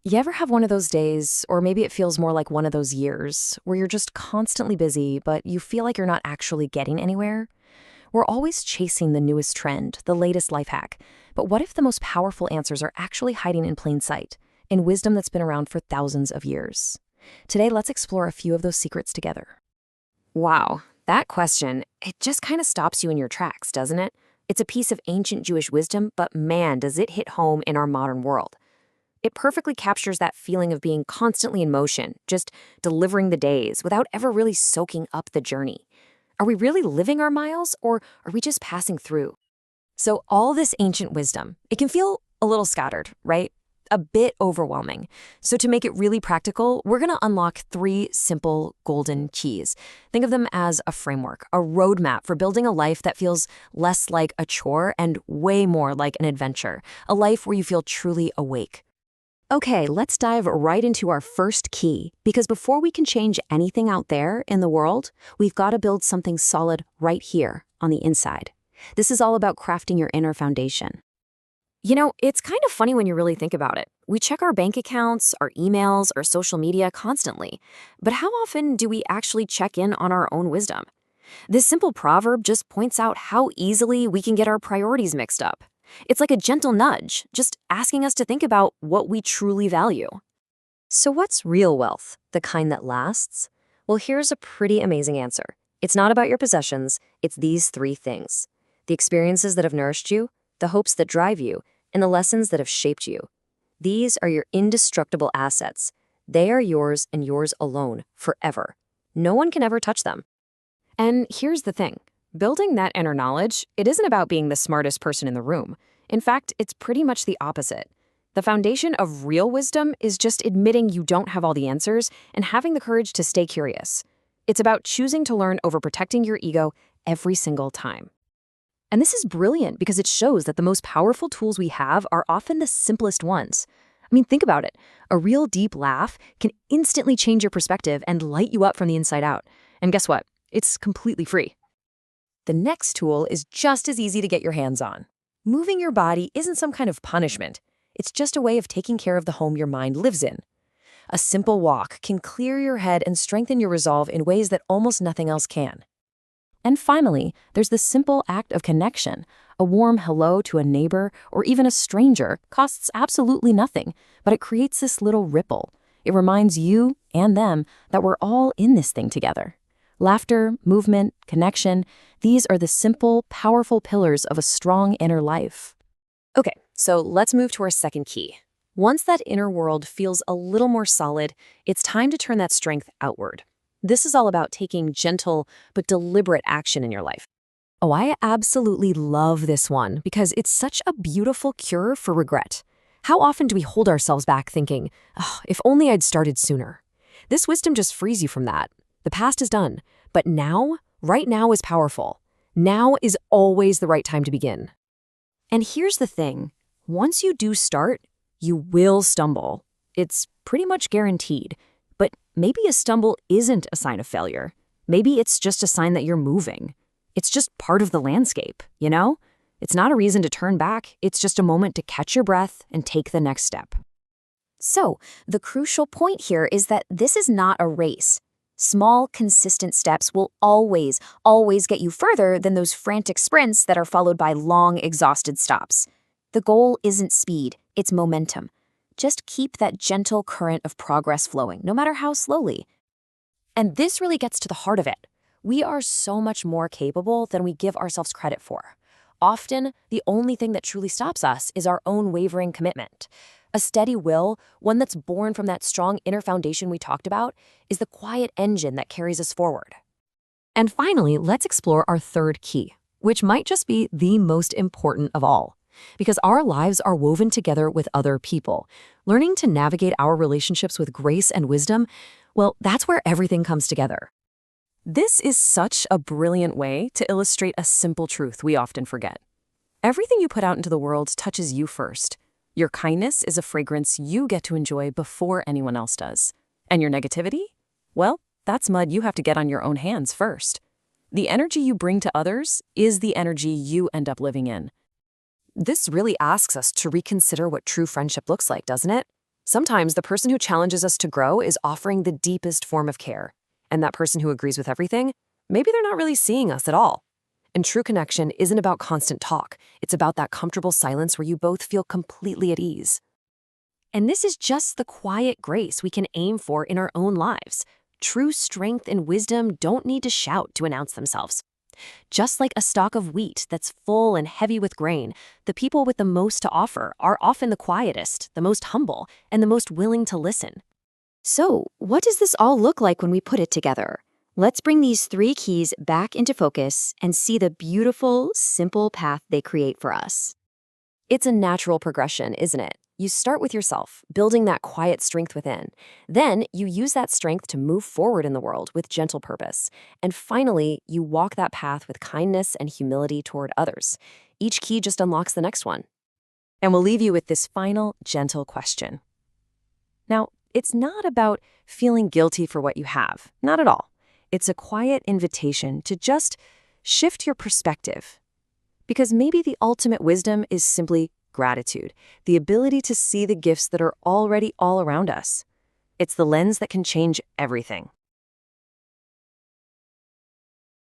You ever have one of those days, or maybe it feels more like one of those years, where you're just constantly busy, but you feel like you're not actually getting anywhere? We're always chasing the newest trend, the latest life hack. But what if the most powerful answers are actually hiding in plain sight, in wisdom that's been around for thousands of years? Today, let's explore a few of those secrets together. Wow, that question, it just kind of stops you in your tracks, doesn't it? It's a piece of ancient Jewish wisdom, but man, does it hit home in our modern world. It perfectly captures that feeling of being constantly in motion, just delivering the days without ever really soaking up the journey. Are we really living our miles, or are we just passing through? So all this ancient wisdom, it can feel a little scattered, right? A bit overwhelming. So to make it really practical, we're going to unlock three simple golden keys. Think of them as a framework, a roadmap for building a life that feels less like a chore and way more like an adventure, a life where you feel truly awake. Okay, let's dive right into our first key, because before we can change anything out there in the world, we've got to build something solid right here on the inside. This is all about crafting your inner foundation. It's kind of funny when you really think about it. We check our bank accounts, our emails, our social media constantly. But how often do we actually check in on our own wisdom? This simple proverb just points out how easily we can get our priorities mixed up. It's like a gentle nudge, just asking us to think about what we truly value. So what's real wealth, the kind that lasts? Well, here's a pretty amazing answer. It's not about your possessions, it's these three things: the experiences that have nourished you, the hopes that drive you, and the lessons that have shaped you. These are your indestructible assets. They are yours and yours alone, forever. No one can ever touch them. And here's the thing. Building that inner knowledge, it isn't about being the smartest person in the room. In fact, it's pretty much the opposite. The foundation of real wisdom is just admitting you don't have all the answers and having the courage to stay curious. It's about choosing to learn over protecting your ego every single time. And this is brilliant because it shows that the most powerful tools we have are often the simplest ones. I mean, think about it. A real deep laugh can instantly change your perspective and light you up from the inside out. And guess what? It's completely free. The next tool is just as easy to get your hands on. Moving your body isn't some kind of punishment. It's just a way of taking care of the home your mind lives in. A simple walk can clear your head and strengthen your resolve in ways that almost nothing else can. And finally, there's the simple act of connection. A warm hello to a neighbor or even a stranger costs absolutely nothing, but it creates this little ripple. It reminds you and them that we're all in this thing together. Laughter, movement, connection, these are the simple, powerful pillars of a strong inner life. Okay, so let's move to our second key. Once that inner world feels a little more solid, it's time to turn that strength outward. This is all about taking gentle but deliberate action in your life. Oh, I absolutely love this one because it's such a beautiful cure for regret. How often do we hold ourselves back thinking, oh, if only I'd started sooner? This wisdom just frees you from that. The past is done, but now, right now is powerful. Now is always the right time to begin. And here's the thing. Once you do start, you will stumble. It's pretty much guaranteed. But maybe a stumble isn't a sign of failure. Maybe it's just a sign that you're moving. It's just part of the landscape, you know? It's not a reason to turn back. It's just a moment to catch your breath and take the next step. So, the crucial point here is that this is not a race. Small, consistent steps will always get you further than those frantic sprints that are followed by long, exhausted stops. The goal isn't speed, it's momentum. Just keep that gentle current of progress flowing, no matter how slowly. And this really gets to the heart of it. We are so much more capable than we give ourselves credit for. Often, the only thing that truly stops us is our own wavering commitment. A steady will, one that's born from that strong inner foundation we talked about, is the quiet engine that carries us forward. And finally, let's explore our third key, which might just be the most important of all. Because our lives are woven together with other people. Learning to navigate our relationships with grace and wisdom, well, that's where everything comes together. This is such a brilliant way to illustrate a simple truth we often forget. Everything you put out into the world touches you first. Your kindness is a fragrance you get to enjoy before anyone else does. And your negativity? Well, that's mud you have to get on your own hands first. The energy you bring to others is the energy you end up living in. This really asks us to reconsider what true friendship looks like, doesn't it? Sometimes the person who challenges us to grow is offering the deepest form of care. And that person who agrees with everything, maybe they're not really seeing us at all. And true connection isn't about constant talk. It's about that comfortable silence where you both feel completely at ease. And this is just the quiet grace we can aim for in our own lives. True strength and wisdom don't need to shout to announce themselves. Just like a stalk of wheat that's full and heavy with grain, the people with the most to offer are often the quietest, the most humble, and the most willing to listen. So, what does this all look like when we put it together? Let's bring these three keys back into focus and see the beautiful, simple path they create for us. It's a natural progression, isn't it? You start with yourself, building that quiet strength within. Then you use that strength to move forward in the world with gentle purpose. And finally, you walk that path with kindness and humility toward others. Each key just unlocks the next one. And we'll leave you with this final, gentle question. Now, it's not about feeling guilty for what you have. Not at all. It's a quiet invitation to just shift your perspective. Because maybe the ultimate wisdom is simply gratitude, the ability to see the gifts that are already all around us. It's the lens that can change everything.